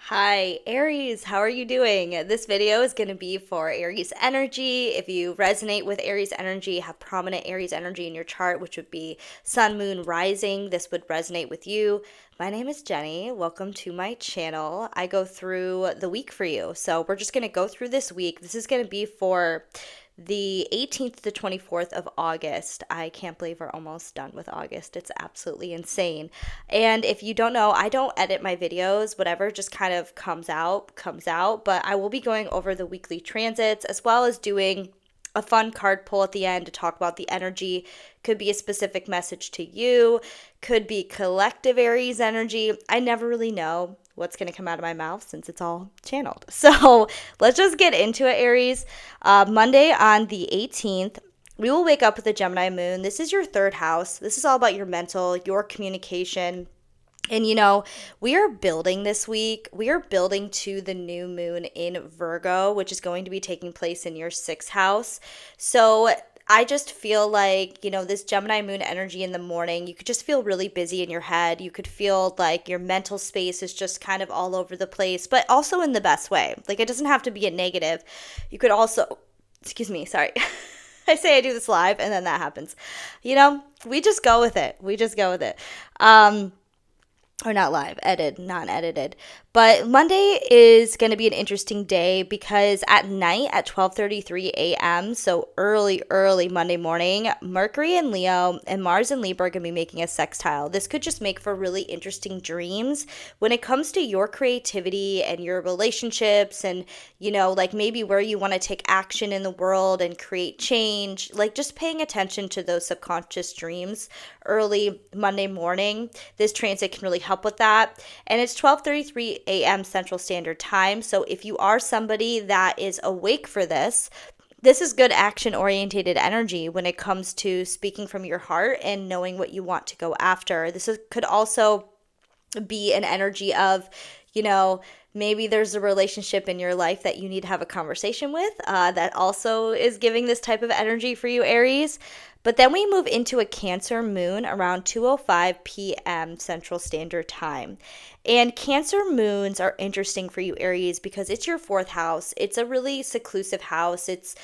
Hi, Aries. How are you doing? This video is going to be for Aries energy. If you resonate with Aries energy, have prominent Aries energy in your chart, which would be Sun, Moon, Rising, this would resonate with you. My name is Jenny. Welcome to my channel. I go through the week for you. So we're just going to go through this week. This is going to be for the 18th to 24th of August. I can't believe we're almost done with August. It's absolutely insane. And if you don't know, I don't edit my videos. Whatever just kind of comes out, comes out. But I will be going over the weekly transits as well as doing a fun card pull at the end to talk about the energy. Could be a specific message to you, could be collective Aries energy. I never really know what's going to come out of my mouth since it's all channeled. So let's just get into it, Aries. Monday on the 18th, we will wake up with a Gemini moon. This is your third house. This is all about your mental, your communication. And we are building this week. We are building to the new moon in Virgo, which is going to be taking place in your sixth house. So I just feel like, this Gemini moon energy in the morning, you could just feel really busy in your head. You could feel like your mental space is just kind of all over the place, but also in the best way. Like, it doesn't have to be a negative. You could also, excuse me, sorry. I say I do this live and then that happens. We just go with it. We just go with it. Or not live, non-edited. But Monday is going to be an interesting day because at night at 12:33 a.m., so early Monday morning, Mercury in Leo and Mars in Libra are going to be making a sextile. This could just make for really interesting dreams when it comes to your creativity and your relationships and, like maybe where you want to take action in the world and create change, like just paying attention to those subconscious dreams early Monday morning. This transit can really help with that. And it's 12:33 a.m. Central Standard Time. So if you are somebody that is awake for this is good action-oriented energy when it comes to speaking from your heart and knowing what you want to go after. Could also be an energy of, maybe there's a relationship in your life that you need to have a conversation with that also is giving this type of energy for you, Aries. But then we move into a Cancer moon around 2:05 p.m. Central Standard Time. And Cancer moons are interesting for you, Aries, because it's your fourth house. It's a really seclusive house. It's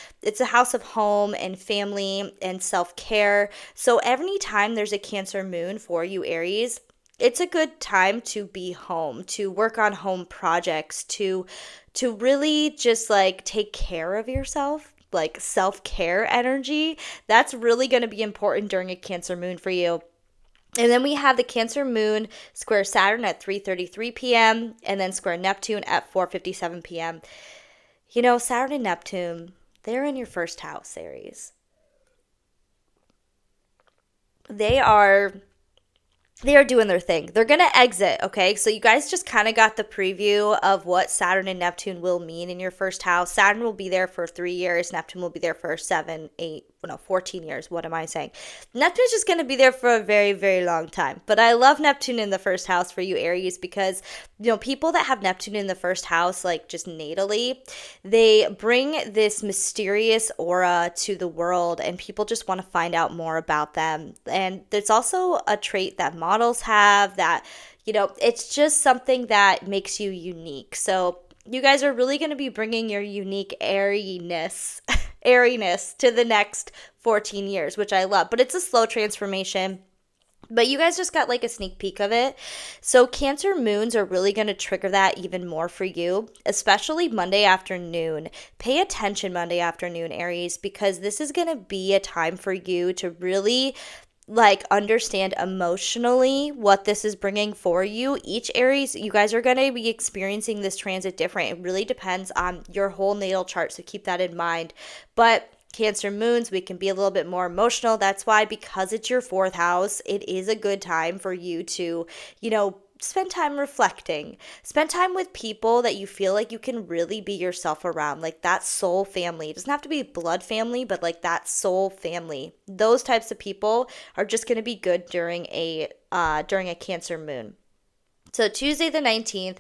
a house of home and family and self-care. So every time there's a Cancer moon for you, Aries, it's a good time to be home, to work on home projects, to really just like take care of yourself, like self-care energy. That's really going to be important during a Cancer moon for you. And then we have the Cancer moon square Saturn at 3:33 p.m. and then square Neptune at 4:57 p.m. Saturn and Neptune, they're in your first house, Aries. They are doing their thing. They're going to exit, okay? So you guys just kind of got the preview of what Saturn and Neptune will mean in your first house. Saturn will be there for 3 years. Neptune will be there for 14 years. What am I saying? Neptune's just going to be there for a very, very long time. But I love Neptune in the first house for you, Aries, because, people that have Neptune in the first house, like just natally, they bring this mysterious aura to the world and people just want to find out more about them. And there's also a trait that models have that, it's just something that makes you unique. So you guys are really going to be bringing your unique airiness to the next 14 years, which I love. But it's a slow transformation. But you guys just got like a sneak peek of it. So Cancer moons are really going to trigger that even more for you, especially Monday afternoon. Pay attention Monday afternoon, Aries, because this is going to be a time for you to really understand emotionally what this is bringing for you. Each Aries, you guys are going to be experiencing this transit different. It really depends on your whole natal chart, so keep that in mind. But Cancer moons, we can be a little bit more emotional. That's why, because it's your fourth house, it is a good time for you to, spend time reflecting. Spend time with people that you feel like you can really be yourself around, like that soul family. It doesn't have to be blood family, but like that soul family. Those types of people are just going to be good during a Cancer moon. So Tuesday the 19th,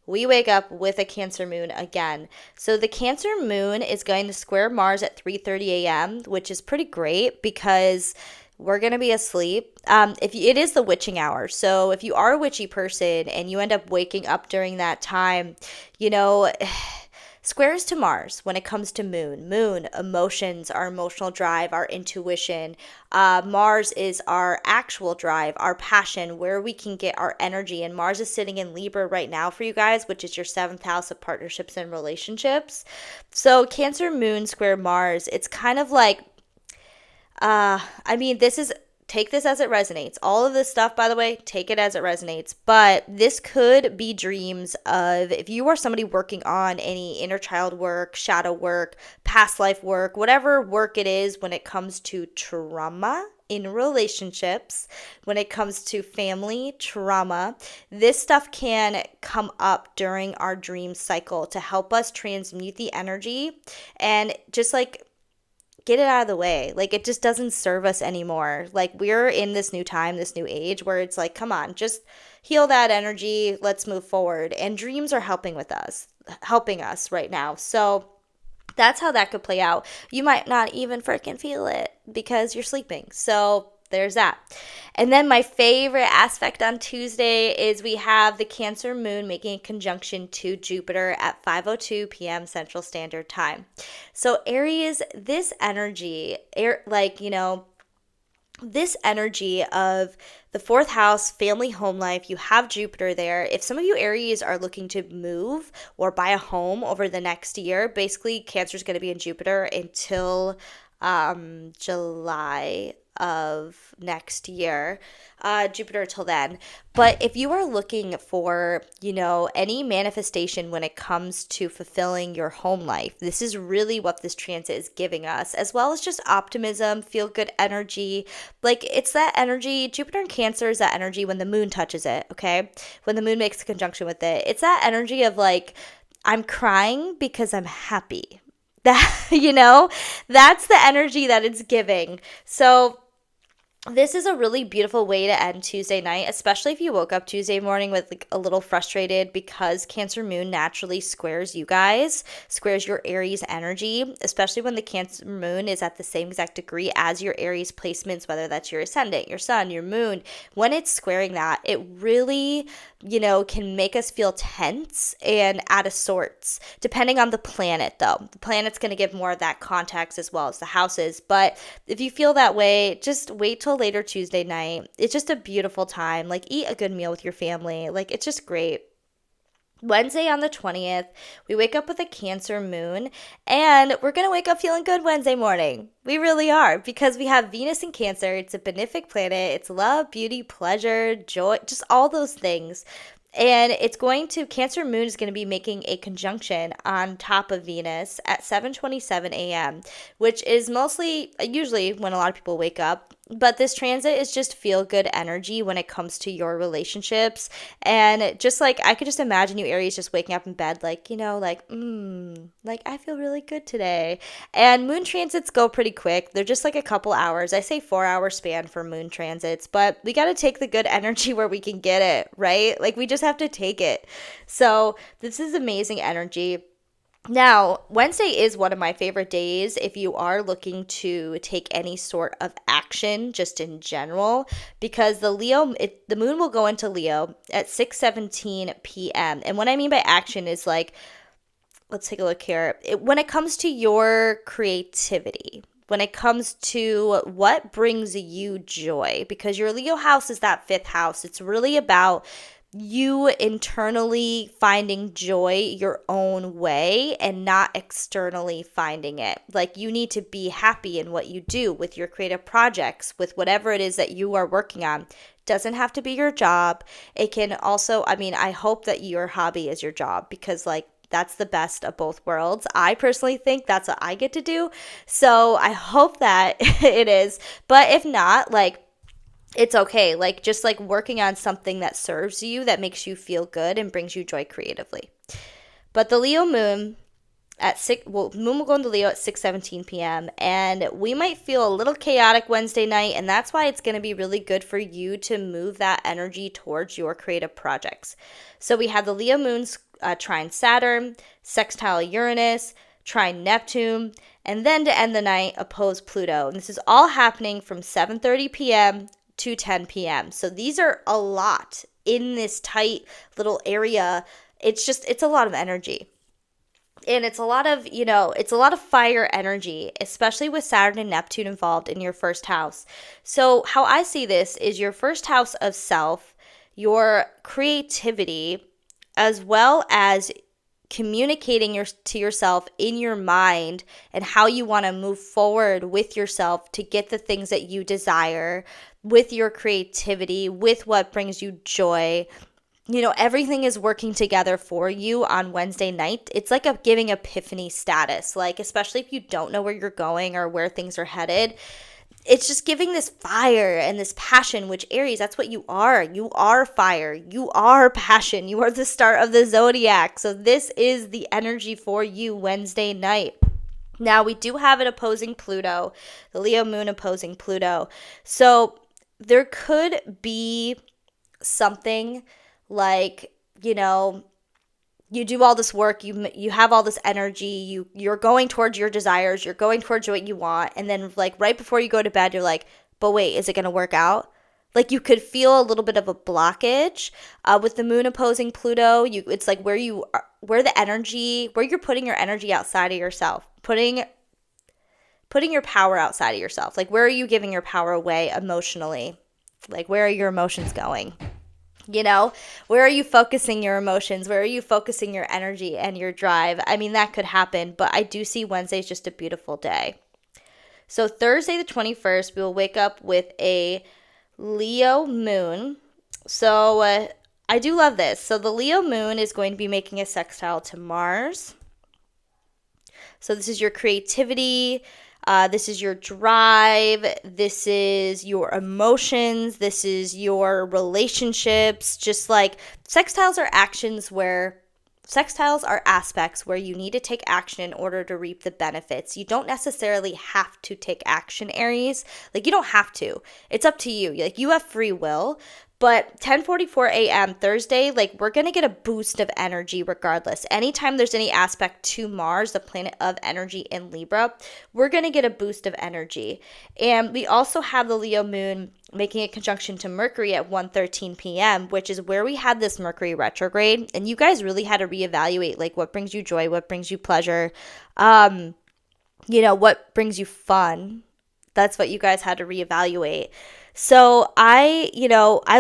we wake up with a Cancer moon again. So the Cancer moon is going to square Mars at 3:30 a.m., which is pretty great because we're going to be asleep. If you, it is the witching hour. So if you are a witchy person and you end up waking up during that time, you know, squares to Mars when it comes to moon, emotions, our emotional drive, our intuition. Mars is our actual drive, our passion, where we can get our energy. And Mars is sitting in Libra right now for you guys, which is your 7th house of partnerships and relationships. So Cancer moon square Mars, it's kind of like, I mean, this is, take this as it resonates. All of this stuff, by the way, take it as it resonates. But this could be dreams of, if you are somebody working on any inner child work, shadow work, past life work, whatever work it is when it comes to trauma in relationships, when it comes to family trauma, this stuff can come up during our dream cycle to help us transmute the energy and just like get it out of the way. Like, it just doesn't serve us anymore. Like, we're in this new time, this new age where it's like, come on, just heal that energy. Let's move forward. And dreams are helping us right now. So that's how that could play out. You might not even freaking feel it because you're sleeping. So there's that. And then my favorite aspect on Tuesday is we have the Cancer moon making a conjunction to Jupiter at 5:02 p.m. Central Standard Time. So Aries, this energy, this energy of the 4th house, family, home life, you have Jupiter there. If some of you Aries are looking to move or buy a home over the next year, basically Cancer is going to be in Jupiter until July of next year, Jupiter till then. But if you are looking for, any manifestation when it comes to fulfilling your home life, this is really what this transit is giving us, as well as just optimism, feel good energy. Like, it's that energy. Jupiter and Cancer is that energy when the moon touches it, okay? When the moon makes a conjunction with it, it's that energy of like, I'm crying because I'm happy. That's the energy that it's giving. So this is a really beautiful way to end Tuesday night, especially if you woke up Tuesday morning with like a little frustrated, because Cancer moon naturally squares you guys, squares your Aries energy, especially when the Cancer moon is at the same exact degree as your Aries placements, whether that's your ascendant, your sun, your moon. When it's squaring that, it really, can make us feel tense and out of sorts, depending on the planet though. The planet's going to give more of that context as well as the houses. But if you feel that way, just wait till later Tuesday night. It's just a beautiful time. Like, eat a good meal with your family. Like, it's just great. Wednesday on the 20th, we wake up with a Cancer moon, and we're going to wake up feeling good Wednesday morning. We really are, because we have Venus in Cancer. It's a benefic planet. It's love, beauty, pleasure, joy, just all those things. And Cancer moon is going to be making a conjunction on top of Venus at 7:27 a.m., which is usually when a lot of people wake up. But this transit is just feel good energy when it comes to your relationships. And just like, I could just imagine you Aries just waking up in bed like, I feel really good today. And moon transits go pretty quick. They're just like a couple hours. I say 4-hour span for moon transits, but we got to take the good energy where we can get it, right? Like, we just have to take it. So this is amazing energy. Now, Wednesday is one of my favorite days if you are looking to take any sort of action just in general, because the moon will go into Leo at 6:17 p.m. And what I mean by action is like, let's take a look here. When it comes to your creativity, when it comes to what brings you joy, because your Leo house is that 5th house. It's really about you internally finding joy your own way and not externally finding it. Like, you need to be happy in what you do with your creative projects, with whatever it is that you are working on. Doesn't have to be your job. It can also, I hope that your hobby is your job, because like, that's the best of both worlds. I personally think that's what I get to do. So I hope that it is. But if not, like, it's okay. Like, just like working on something that serves you, that makes you feel good and brings you joy creatively. But the Leo moon moon will go into Leo at 6:17 p.m. and we might feel a little chaotic Wednesday night, and that's why it's going to be really good for you to move that energy towards your creative projects. So we have the Leo moon's trine Saturn, sextile Uranus, trine Neptune, and then to end the night, oppose Pluto. And this is all happening from 7:30 p.m. to 10 p.m. So these are a lot in this tight little area. It's a lot of energy. And it's a lot of, it's a lot of fire energy, especially with Saturn and Neptune involved in your first house. So how I see this is your first house of self, your creativity, as well as communicating to yourself in your mind and how you want to move forward with yourself to get the things that you desire, with your creativity, with what brings you joy. Everything is working together for you on Wednesday night. It's like a giving epiphany status, like especially if you don't know where you're going or where things are headed. It's just giving this fire and this passion, which Aries, that's what you are. You are fire. You are passion. You are the start of the zodiac. So this is the energy for you Wednesday night. Now, we do have it opposing Pluto, the Leo moon opposing Pluto. So there could be something like, you do all this work, you have all this energy, you're going towards your desires, you're going towards what you want, and then like right before you go to bed, you're like, but wait, is it going to work out? Like you could feel a little bit of a blockage with the moon opposing Pluto. It's like where you're putting your energy outside of yourself, putting your power outside of yourself. Like where are you giving your power away emotionally? Like where are your emotions going? Where are you focusing your emotions? Where are you focusing your energy and your drive? I mean, that could happen, but I do see Wednesday's just a beautiful day. So Thursday the 21st, we will wake up with a Leo moon. So I do love this. So the Leo moon is going to be making a sextile to Mars. So this is your creativity. This is your drive. This is your emotions. This is your relationships. Just like sextiles are aspects where you need to take action in order to reap the benefits. You don't necessarily have to take action, Aries. Like you don't have to. It's up to you. Like you have free will. But 10:44 a.m. Thursday, like we're going to get a boost of energy regardless. Anytime there's any aspect to Mars, the planet of energy in Libra, we're going to get a boost of energy. And we also have the Leo moon making a conjunction to Mercury at 1:13 p.m., which is where we had this Mercury retrograde. And you guys really had to reevaluate like what brings you joy, what brings you pleasure, what brings you fun. That's what you guys had to reevaluate. So I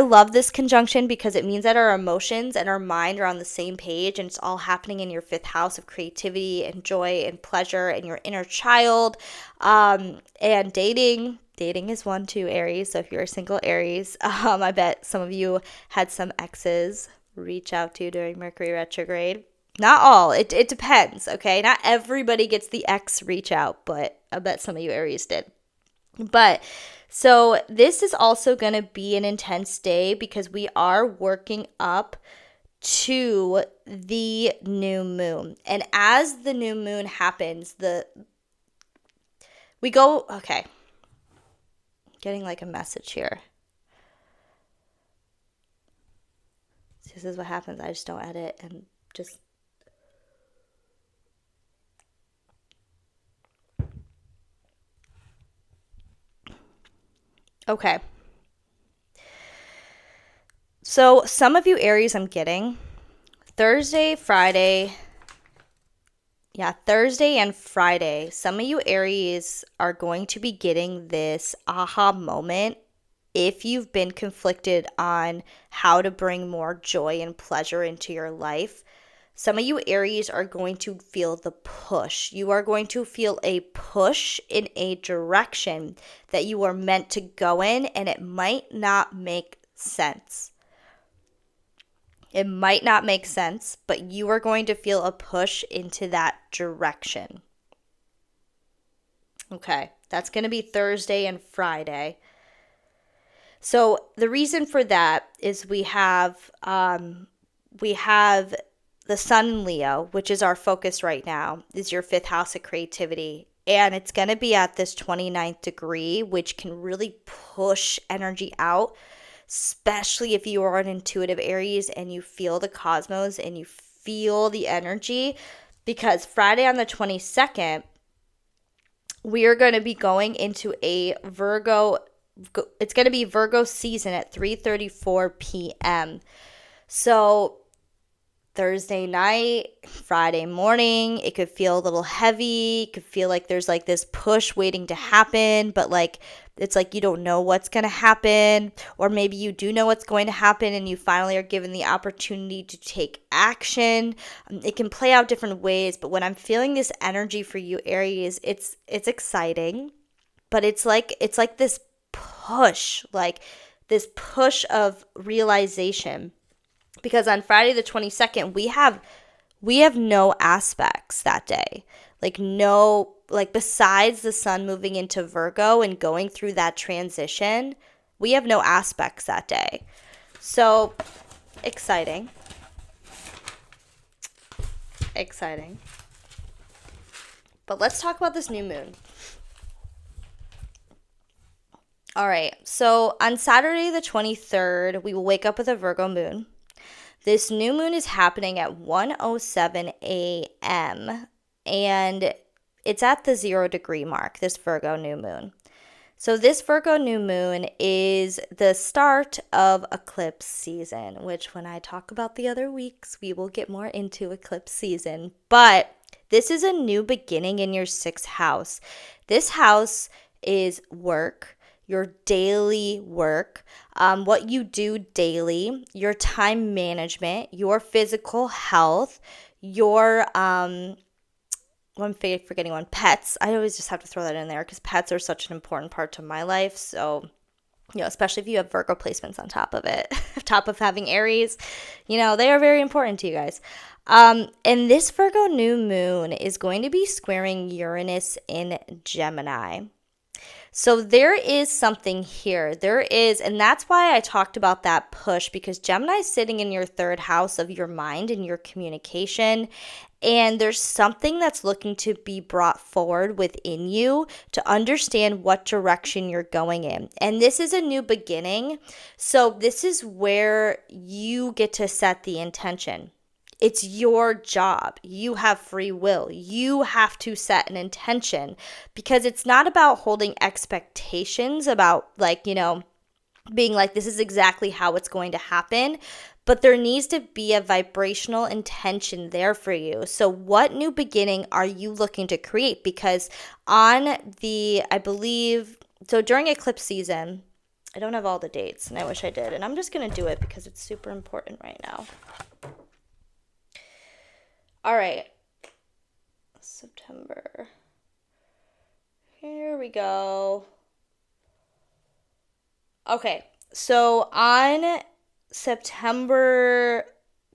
love this conjunction because it means that our emotions and our mind are on the same page, and it's all happening in your fifth house of creativity and joy and pleasure and your inner child, and dating. Dating is one too, Aries. So if you're a single Aries, I bet some of you had some exes reach out to during Mercury retrograde. Not all. It depends, okay? Not everybody gets the ex reach out, but I bet some of you Aries did. But so this is also going to be an intense day because we are working up to the new moon. And as the new moon happens, okay. Getting like a message here. This is what happens. I just don't edit and just okay. So some of you Aries I'm getting Thursday and Friday. Some of you Aries are going to be getting this aha moment if you've been conflicted on how to bring more joy and pleasure into your life. Some of you Aries are going to feel the push. You are going to feel a push in a direction that you are meant to go in, and it might not make sense. It might not make sense, but you are going to feel a push into that direction. Okay, that's going to be Thursday and Friday. So the reason for that is we have the sun in Leo, which is our focus right now, is your fifth house of creativity. And it's going to be at this 29th degree, which can really push energy out, especially if you are an intuitive Aries and you feel the cosmos and you feel the energy, because Friday on the 22nd, we are going to be going into a Virgo. It's going to be Virgo season at 3:34 p.m. So Thursday night, Friday morning, it could feel a little heavy. It could feel like there's like this push waiting to happen, but like it's like you don't know what's going to happen, or maybe you do know what's going to happen and you finally are given the opportunity to take action. It can play out different ways, but when I'm feeling this energy for you, Aries, it's exciting, but it's like this push, like this push of realization. Because on Friday the 22nd, we have no aspects that day. Besides the sun moving into Virgo and going through that transition, we have no aspects that day. So, exciting. Exciting. But let's talk about this new moon. All right. So, on Saturday the 23rd, we will wake up with a Virgo moon. This new moon is happening at 1:07 a.m. and it's at the 0-degree mark, this Virgo new moon. So this Virgo new moon is the start of eclipse season, which when I talk about the other weeks, we will get more into eclipse season. But this is a new beginning in your 6th house. This house is work, your daily work, what you do daily, your time management, your physical health, your, I'm forgetting one, pets. I always just have to throw that in there because pets are such an important part to my life. So, especially if you have Virgo placements on top of it, on top of having Aries, they are very important to you guys. And this Virgo new moon is going to be squaring Uranus in Gemini. So there is something here. And that's why I talked about that push, because Gemini is sitting in your 3rd house of your mind and your communication. And there's something that's looking to be brought forward within you to understand what direction you're going in. And this is a new beginning. So this is where you get to set the intention. It's your job. You have free will. You have to set an intention, because it's not about holding expectations about being like, this is exactly how it's going to happen. But there needs to be a vibrational intention there for you. So what new beginning are you looking to create? Because during eclipse season, I don't have all the dates and I wish I did. And I'm just going to do it because it's super important right now. All right, September. Here we go. Okay, so on September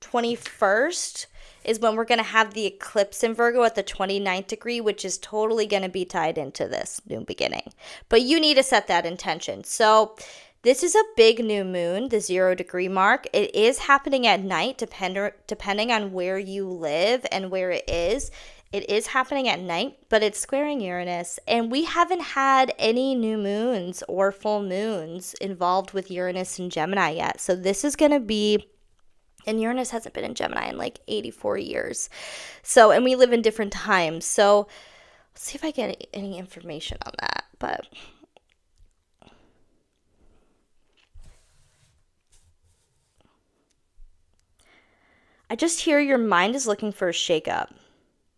21st is when we're going to have the eclipse in Virgo at the 29th degree, which is totally going to be tied into this new beginning. But you need to set that intention. So this is a big new moon, the 0-degree mark. It is happening at night, depending on where you live and where it is. It is happening at night, but it's squaring Uranus. And we haven't had any new moons or full moons involved with Uranus and Gemini yet. So this is going to be, and Uranus hasn't been in Gemini in like 84 years. So, and we live in different times. So let's see if I get any information on that. But I just hear your mind is looking for a shakeup.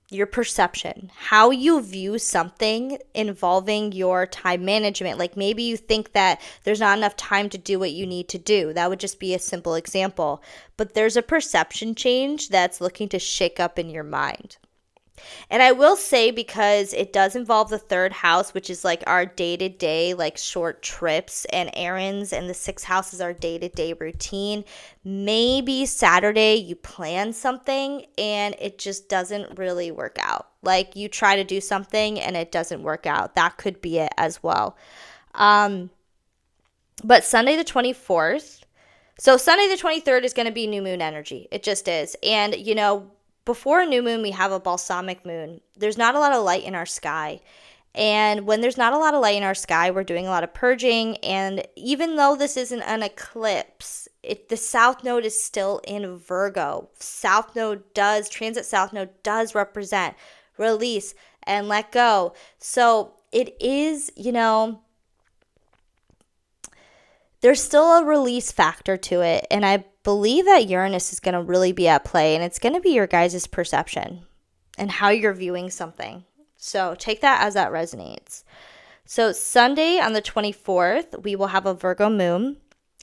Your perception, how you view something involving your time management. Like maybe you think that there's not enough time to do what you need to do. That would just be a simple example. But there's a perception change that's looking to shake up in your mind. And I will say, because it does involve the 3rd house, which is like our day-to-day, like short trips and errands, and the 6th house is our day-to-day routine. Maybe Saturday you plan something and it just doesn't really work out. Like you try to do something and it doesn't work out. That could be it as well. But Sunday the 24th, so Sunday the 23rd is going to be new moon energy. It just is. And, before a new moon, we have a balsamic moon. There's not a lot of light in our sky. And when there's not a lot of light in our sky, we're doing a lot of purging. And even though this isn't an eclipse, the South Node is still in Virgo. Transit South Node does represent release and let go. So it is, there's still a release factor to it. And I believe that Uranus is going to really be at play, and it's going to be your guys' perception and how you're viewing something. So take that as that resonates. So Sunday on the 24th, we will have a Virgo moon,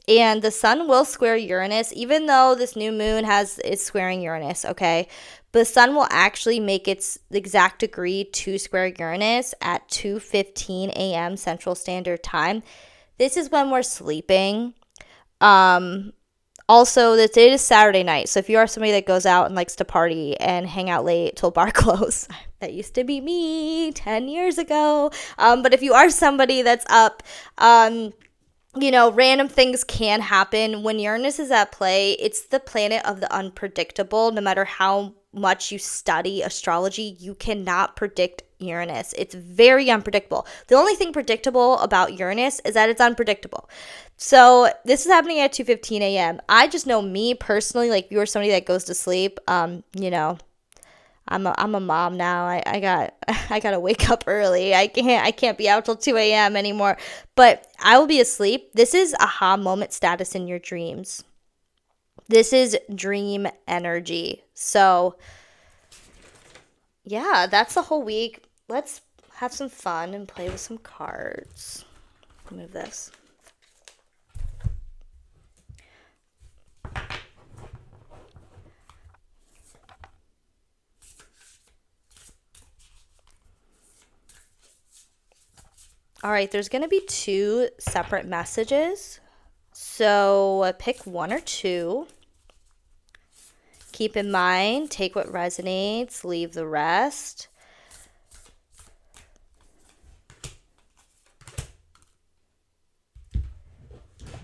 and the sun will square Uranus, even though this new moon is squaring Uranus, okay? But the sun will actually make its exact degree to square Uranus at 2:15 a.m. Central Standard Time. This is when we're sleeping. Also, it is Saturday night, so if you are somebody that goes out and likes to party and hang out late till bar close, that used to be me 10 years ago. But if you are somebody that's up, random things can happen. When Uranus is at play, it's the planet of the unpredictable. No matter how much you study astrology, you cannot predict Uranus. It's very unpredictable. The only thing predictable about Uranus is that it's unpredictable. So this is happening at 2:15 a.m. I just know me personally, like if you are somebody that goes to sleep, I'm a mom now. I gotta wake up early. I can't be out till 2 a.m. anymore. But I will be asleep. This is aha moment status in your dreams. This is dream energy. So yeah, that's the whole week. Let's have some fun and play with some cards. Move this. All right, there's going to be 2 separate messages. So pick one or two. Keep in mind, take what resonates, leave the rest.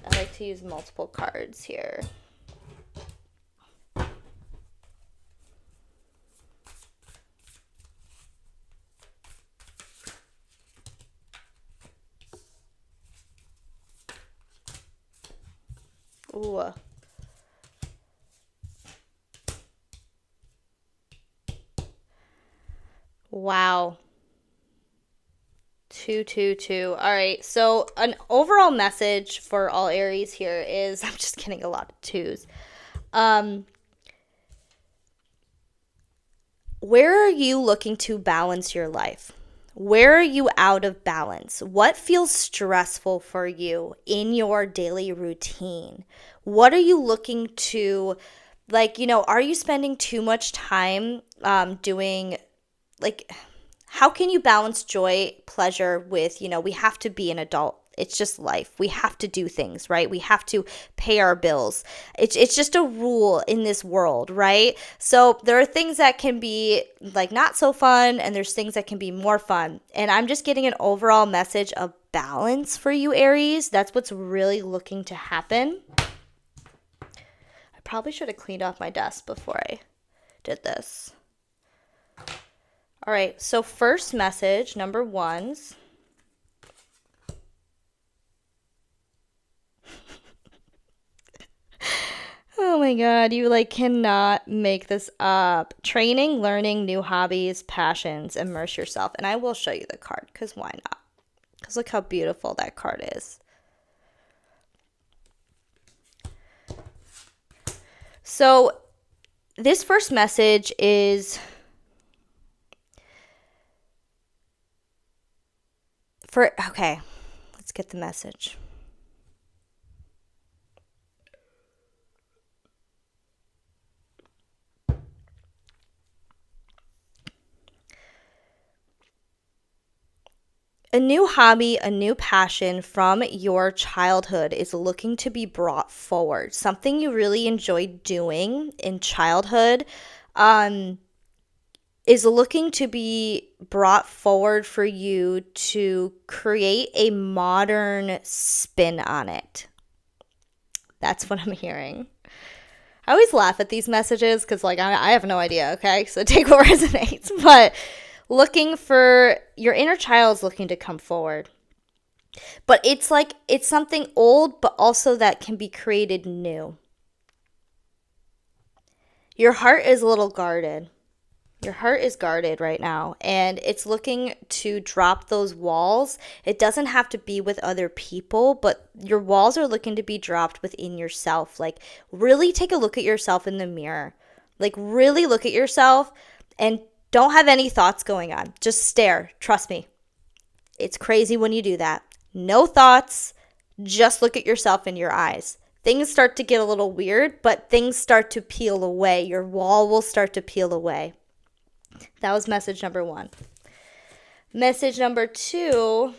I like to use multiple cards here. Ooh. Wow. 2, 2, 2. All right. So an overall message for all Aries here is, I'm just getting a lot of 2s. Where are you looking to balance your life? Where are you out of balance? What feels stressful for you in your daily routine? What are you looking to, are you spending too much time doing, how can you balance joy, pleasure with, we have to be an adult. It's just life. We have to do things, right? We have to pay our bills. It's just a rule in this world, right? So there are things that can be not so fun, and there's things that can be more fun. And I'm just getting an overall message of balance for you, Aries. That's what's really looking to happen. I probably should have cleaned off my desk before I did this. All right, so first message, number 1s. Oh my God, you cannot make this up. Training, learning, new hobbies, passions, immerse yourself. And I will show you the card, because why not? Because look how beautiful that card is. So this first message is okay, let's get the message. A new hobby, a new passion from your childhood is looking to be brought forward. Something you really enjoyed doing in childhood is looking to be brought forward for you to create a modern spin on it. That's what I'm hearing. I always laugh at these messages because I have no idea, okay? So take what resonates. But looking for your inner child's looking to come forward. But it's like, it's something old, but also that can be created new. Your heart is a little guarded. Your heart is guarded right now, and it's looking to drop those walls. It doesn't have to be with other people, but your walls are looking to be dropped within yourself. Like, really take a look at yourself in the mirror. Like, really look at yourself and don't have any thoughts going on. Just stare. Trust me. It's crazy when you do that. No thoughts. Just look at yourself in your eyes. Things start to get a little weird, but things start to peel away. Your wall will start to peel away. That was message number 1. Message number 2.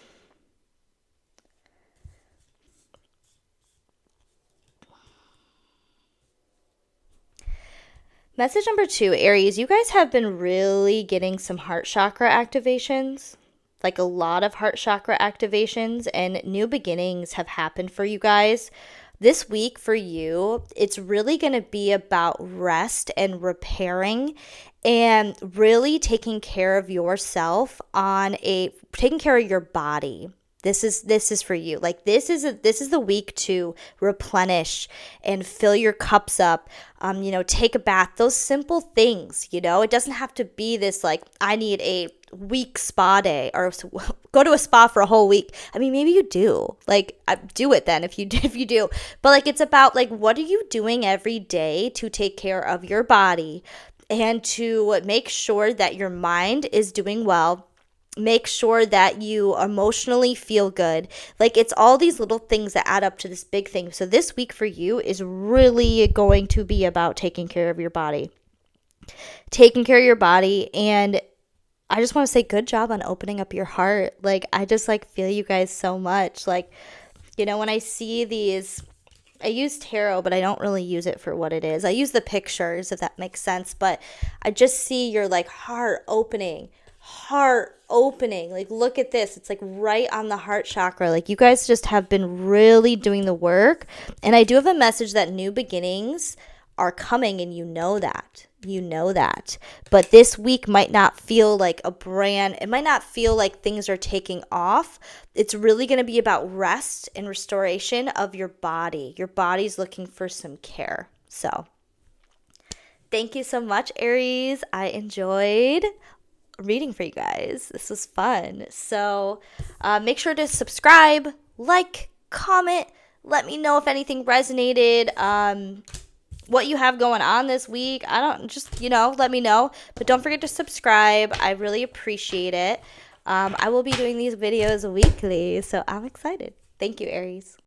Message number 2, Aries, you guys have been really getting some heart chakra activations. Like a lot of heart chakra activations, and new beginnings have happened for you guys. This week for you, it's really going to be about rest and repairing and really taking care of yourself taking care of your body. This is for you. Like, this is the week to replenish and fill your cups up. Take a bath. Those simple things. It doesn't have to be this like, I need a week spa day or go to a spa for a whole week. I mean, maybe you do. Like, do it then if you do. But like, it's about like, what are you doing every day to take care of your body and to make sure that your mind is doing well. Make sure that you emotionally feel good. Like, it's all these little things that add up to this big thing. So this week for you is really going to be about taking care of your body. Taking care of your body. And I just want to say good job on opening up your heart. Like, I just like feel you guys so much. Like, when I see these, I use tarot, but I don't really use it for what it is. I use the pictures, if that makes sense. But I just see your like heart opening. Like, look at this. It's like right on the heart chakra. Like, you guys just have been really doing the work. And I do have a message that new beginnings are coming, and you know that. But this week might not feel like it might not feel like things are taking off. It's really going to be about rest and restoration of your body. Your body's looking for some care. So thank you so much, Aries. I enjoyed reading for you guys. This was fun. So make sure to subscribe, like, comment, let me know if anything resonated, what you have going on this week. Let me know. But don't forget to subscribe. I really appreciate it. I will be doing these videos weekly, so I'm excited. Thank you, Aries.